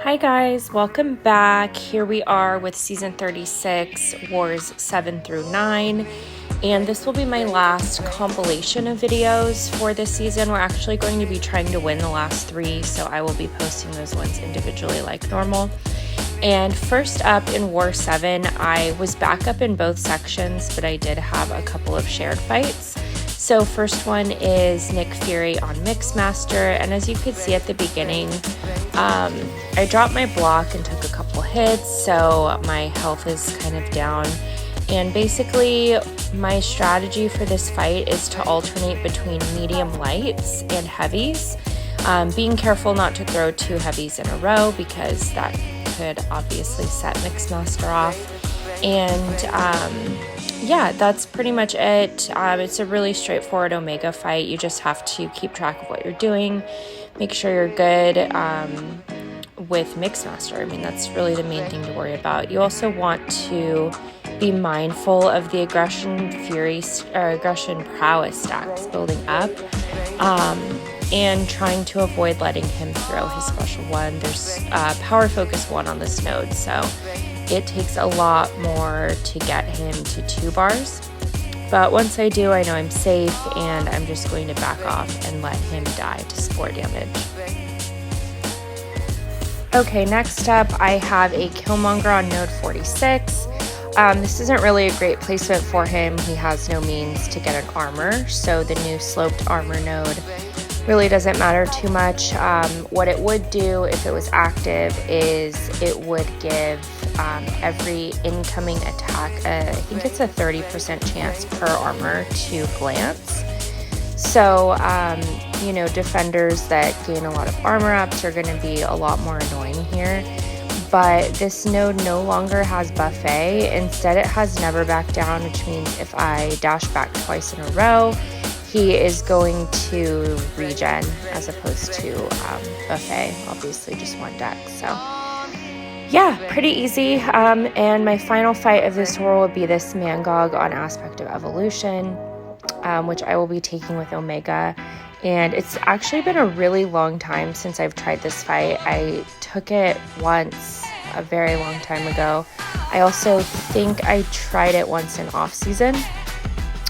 Hi guys, welcome back. Here we are with season 36, wars 7 through 9, and this will be my last compilation of videos for this season. We're actually going to be trying to win the last 3, so I will be posting those ones individually like normal. And first up in War 7, I was back up in both sections, but I did have a couple of shared fights. So first one is Nick Fury on Mixmaster, and as you could see at the beginning, I dropped my block and took a couple hits, so my health is kind of down. And basically, my strategy for this fight is to alternate between medium lights and heavies, being careful not to throw 2 heavies in a row because that could obviously set Mixmaster off. And yeah, that's pretty much it. It's a really straightforward Omega fight. You just have to keep track of what you're doing, make sure you're good with Mixmaster. I mean, that's really the main thing to worry about. You also want to be mindful of the aggression prowess stacks building up, and trying to avoid letting him throw his special one. There's power focus 1 on this node, so it takes a lot more to get him to 2 bars. But once I do, I know I'm safe, and I'm just going to back off and let him die to spore damage. Okay, next up, I have a Killmonger on node 46. This isn't really a great placement for him. He has no means to get an armor, so the new sloped armor node really doesn't matter too much. What it would do if it was active is it would give every incoming attack, I think it's a 30% chance per armor to glance. So, you know, defenders that gain a lot of armor ups are going to be a lot more annoying here. But this node no longer has buffet. Instead, it has never back down, which means if I dash back twice in a row, he is going to regen as opposed to buffet. Obviously, just 1 deck. So, yeah, pretty easy. And my final fight of this war will be this Mangog on Aspect of Evolution, which I will be taking with Omega. And it's actually been a really long time since I've tried this fight. I took it once a very long time ago. I also think I tried it once in off season.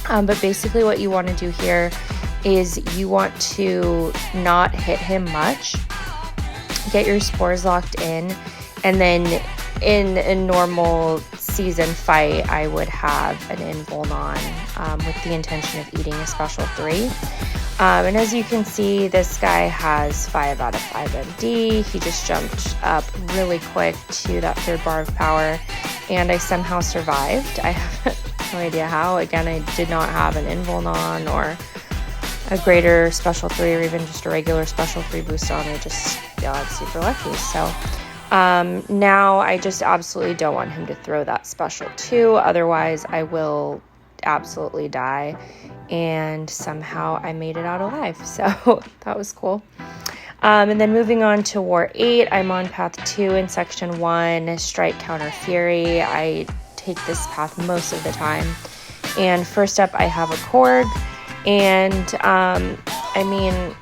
But basically what you want to do here is you want to not hit him much, get your spores locked in, and then in a normal season fight, I would have an invuln on with the intention of eating a special 3. And as you can see, this guy has 5 out of 5 MD. He just jumped up really quick to that 3rd bar of power, and I somehow survived. I have no idea how. Again, I did not have an invuln on or a greater special 3 or even just a regular special 3 boost on. I just got super lucky. So now I just absolutely don't want him to throw that special 2. Otherwise, I will absolutely die. And somehow I made it out alive. So that was cool. And then moving on to War 8, I'm on Path 2 in Section 1, Strike Counter Fury. I take this path most of the time. And first up, I have a Korg. And, I mean,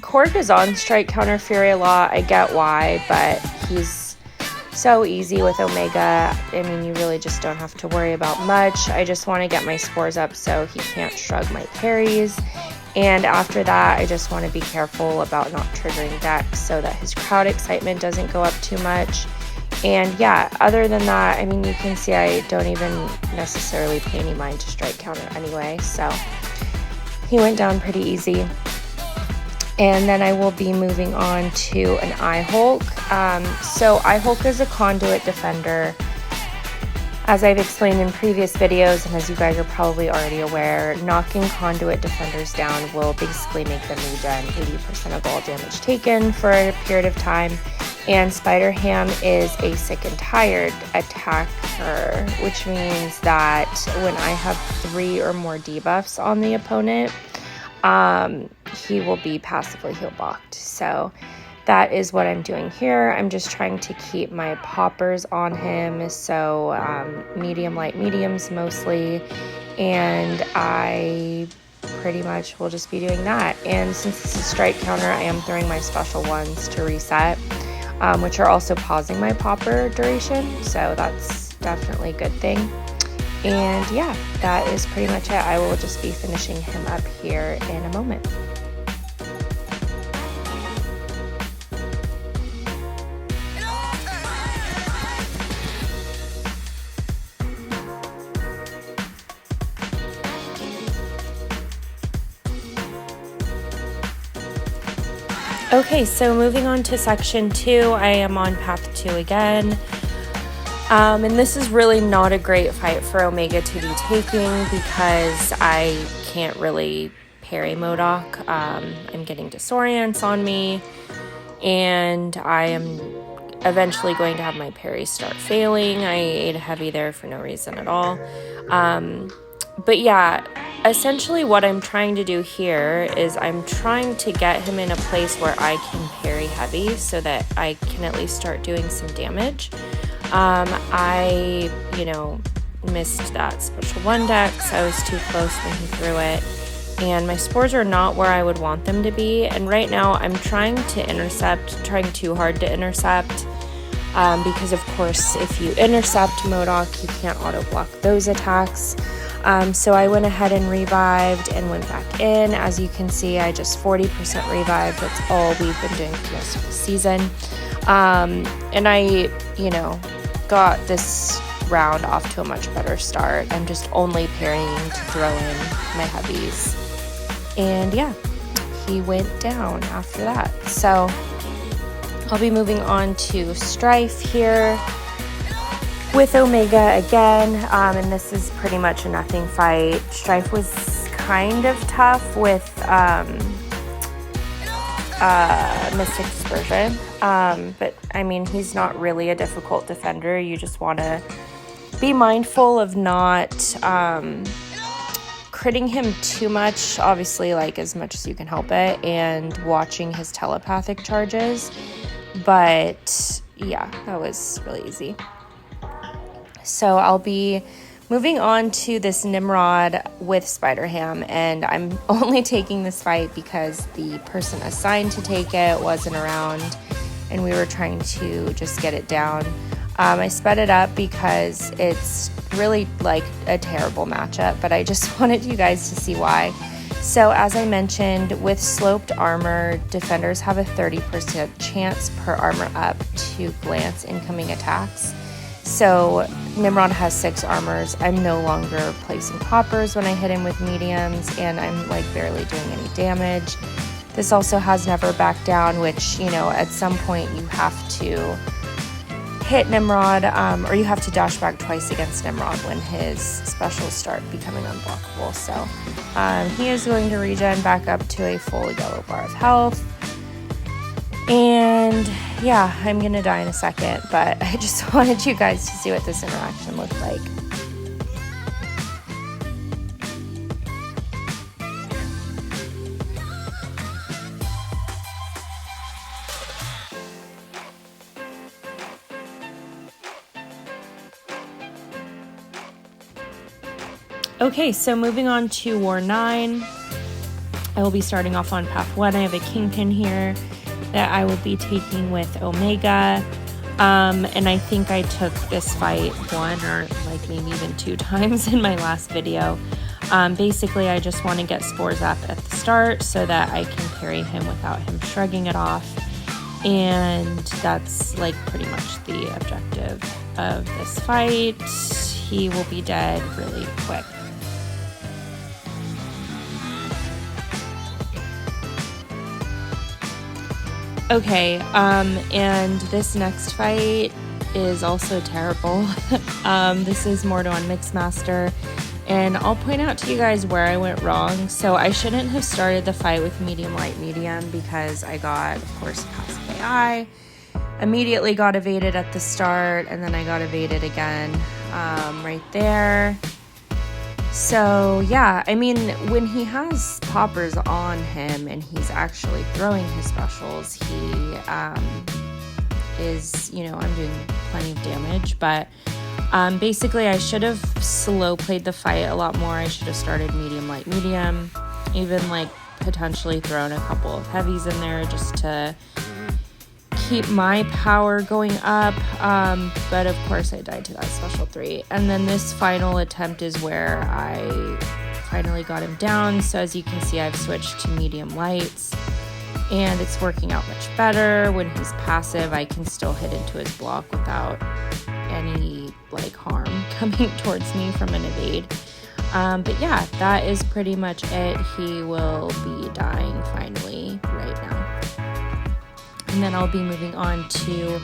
Korg is on Strike Counter Fury a lot. I get why, but he's so easy with Omega. I mean, you really just don't have to worry about much. I just want to get my spores up so he can't shrug my parries. And after that, I just want to be careful about not triggering decks so that his crowd excitement doesn't go up too much. And yeah, other than that, I mean, you can see I don't even necessarily pay any mind to strike counter anyway. So he went down pretty easy. And then I will be moving on to an iHulk. So iHulk is a conduit defender. As I've explained in previous videos, and as you guys are probably already aware, knocking conduit defenders down will basically make them regen 80% of all damage taken for a period of time. And Spider Ham is a sick and tired attacker, which means that when I have 3 or more debuffs on the opponent, he will be passively heal blocked. So that is what I'm doing here. I'm just trying to keep my poppers on him, so medium, light, mediums mostly, and I pretty much will just be doing that. And since this is strike counter, I am throwing my special ones to reset. which are also pausing my popper duration, so that's definitely a good thing. And yeah, that is pretty much it. I will just be finishing him up here in a moment. Okay, so moving on to section 2, I am on path 2 again. And this is really not a great fight for Omega to be taking because I can't really parry MODOK. I'm getting disorients on me, and I am eventually going to have my parry start failing. I ate heavy there for no reason at all. But yeah, essentially what I'm trying to do here is I'm trying to get him in a place where I can parry heavy so that I can at least start doing some damage. I, missed that special 1 dex. I was too close when he threw it. And my spores are not where I would want them to be. And right now I'm trying too hard to intercept. Because of course, if you intercept MODOK, you can't auto block those attacks. So I went ahead and revived and went back in. As you can see, I just 40% revived. That's all we've been doing for most of the season. And I, got this round off to a much better start. I'm just only parrying to throw in my heavies. And yeah, he went down after that. So I'll be moving on to Stryfe here with Omega again, and this is pretty much a nothing fight. Stryfe was kind of tough with Mystic Dispersion, but I mean, he's not really a difficult defender. You just want to be mindful of not critting him too much, obviously, like as much as you can help it, and watching his telepathic charges. But yeah, that was really easy. So I'll be moving on to this Nimrod with Spider-Ham, and I'm only taking this fight because the person assigned to take it wasn't around, and we were trying to just get it down. I sped it up because it's really like a terrible matchup, but I just wanted you guys to see why. So as I mentioned, with sloped armor, defenders have a 30% chance per armor up to glance incoming attacks. So Nimrod has 6 armors. I'm no longer placing poppers when I hit him with mediums, and I'm like barely doing any damage. This also has never back down, which, at some point you have to hit Nimrod, or you have to dash back twice against Nimrod when his specials start becoming unblockable. So he is going to regen back up to a full yellow bar of health. And yeah, I'm gonna die in a second, but I just wanted you guys to see what this interaction looked like. Okay, so moving on to War 9, I will be starting off on Path 1. I have a Kingpin here that I will be taking with Omega, and I think I took this fight 1 or like maybe even 2 times in my last video. Basically, I just want to get spores up at the start so that I can parry him without him shrugging it off, and that's like pretty much the objective of this fight. He will be dead really quick. Okay, and this next fight is also terrible. This is Mordo on Mixmaster, and I'll point out to you guys where I went wrong. So I shouldn't have started the fight with medium, light, medium, because I got, of course, passive AI. Immediately got evaded at the start, and then I got evaded again right there. So yeah, I mean, when he has poppers on him and he's actually throwing his specials, he is, I'm doing plenty of damage, but basically I should have slow played the fight a lot more. I should have started medium, light, medium, even like potentially thrown a couple of heavies in there just to keep my power going up, but of course I died to that special 3. And then this final attempt is where I finally got him down. So as you can see, I've switched to medium lights, and it's working out much better. When he's passive, I can still hit into his block without any like harm coming towards me from an evade. But yeah, that is pretty much it. He will be dying finally right now. And then I'll be moving on to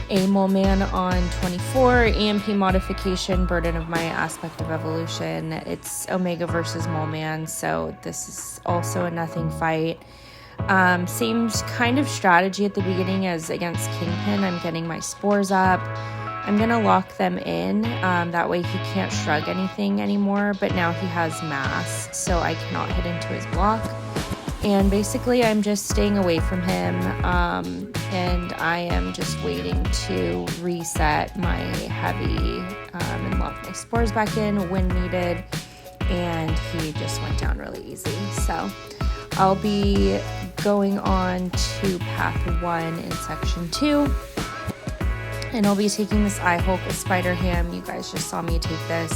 a Moleman on 24, EMP modification, Burden of My Aspect of Evolution. It's Omega versus Moleman, so this is also a nothing fight. Same kind of strategy at the beginning as against Kingpin. I'm getting my spores up. I'm gonna lock them in, that way he can't shrug anything anymore, but now he has mass, so I cannot hit into his block. And basically I'm just staying away from him, and I am just waiting to reset my heavy and lock my spores back in when needed, and he just went down really easy. So I'll be going on to path 1 in section 2, and I'll be taking this iHulk with Spider Ham. You guys just saw me take this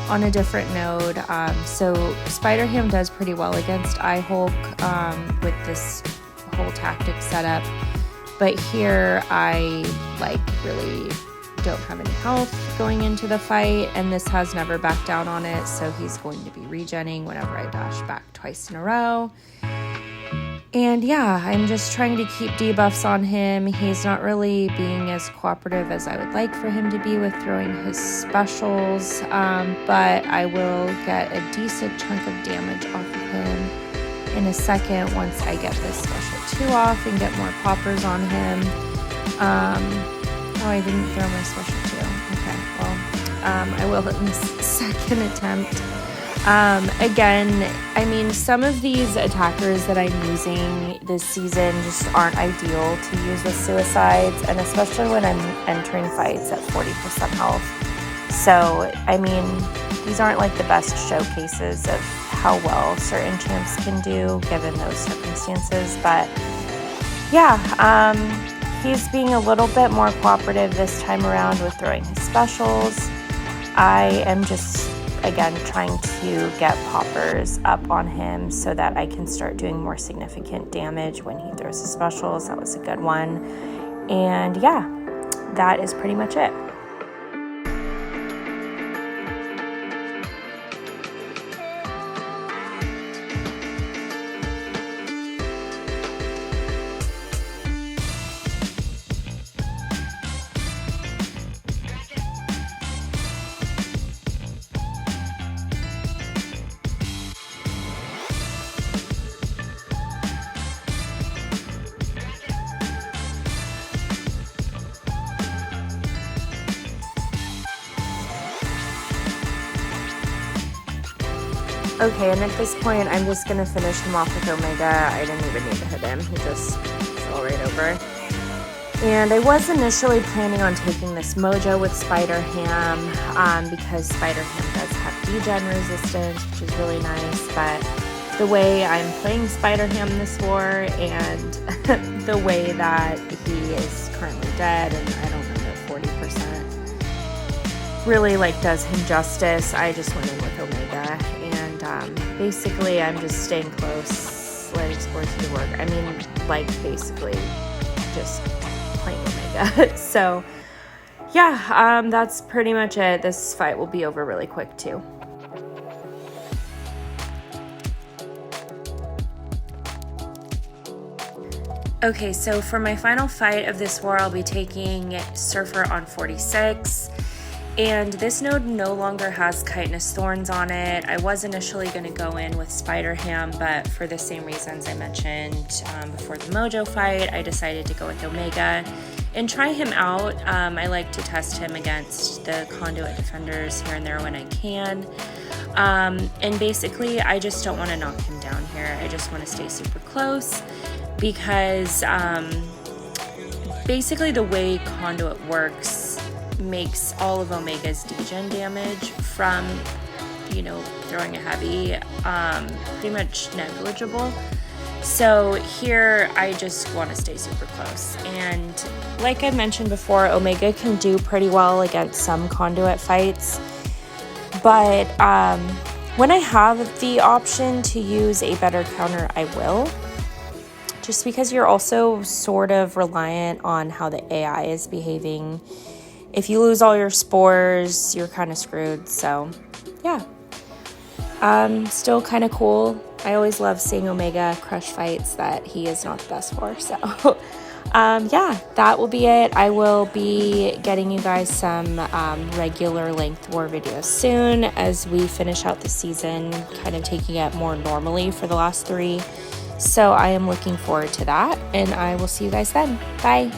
on a different node. So Spider Ham does pretty well against iHulk with this whole tactic setup. But here I really don't have any health going into the fight, and this has never backed down on it, so he's going to be regenning whenever I dash back twice in a row. And yeah, I'm just trying to keep debuffs on him. He's not really being as cooperative as I would like for him to be with throwing his specials, but I will get a decent chunk of damage off of him in a second once I get this special 2 off and get more poppers on him. Oh, I didn't throw my special 2. Okay, well, I will in this second attempt. Again, I mean, some of these attackers that I'm using this season just aren't ideal to use with suicides, and especially when I'm entering fights at 40% health. So, I mean, these aren't like the best showcases of how well certain champs can do given those circumstances, but yeah, he's being a little bit more cooperative this time around with throwing his specials. I am just, again, trying to get poppers up on him so that I can start doing more significant damage when he throws his specials. That was a good one. And yeah, that is pretty much it. Okay, and at this point, I'm just going to finish him off with Omega. I didn't even need to hit him. He just fell right over. And I was initially planning on taking this Mojo with Spider Ham because Spider Ham does have degen resistance, which is really nice. But the way I'm playing Spider Ham this war and the way that he is currently dead, and I don't know that 40% really does him justice, I just went in with Omega. Basically, I'm just staying close, letting sports do the work. I mean, basically just playing Omega. So, yeah, that's pretty much it. This fight will be over really quick, too. Okay, so for my final fight of this war, I'll be taking Surfer on 46. And this node no longer has chitinous thorns on it. I was initially going to go in with Spider Ham, but for the same reasons I mentioned before the Mojo fight, I decided to go with Omega and try him out. I like to test him against the conduit defenders here and there when I can. And basically, I just don't want to knock him down here. I just want to stay super close because basically the way conduit works makes all of Omega's degen damage from, throwing a heavy pretty much negligible. So here I just want to stay super close. And like I mentioned before, Omega can do pretty well against some conduit fights. But when I have the option to use a better counter, I will. Just because you're also sort of reliant on how the AI is behaving. If you lose all your spores, you're kind of screwed. So yeah, still kind of cool. I always love seeing Omega crush fights that he is not the best for. So yeah, that will be it. I will be getting you guys some regular length war videos soon as we finish out the season, kind of taking it more normally for the last 3. So I am looking forward to that, and I will see you guys then. Bye.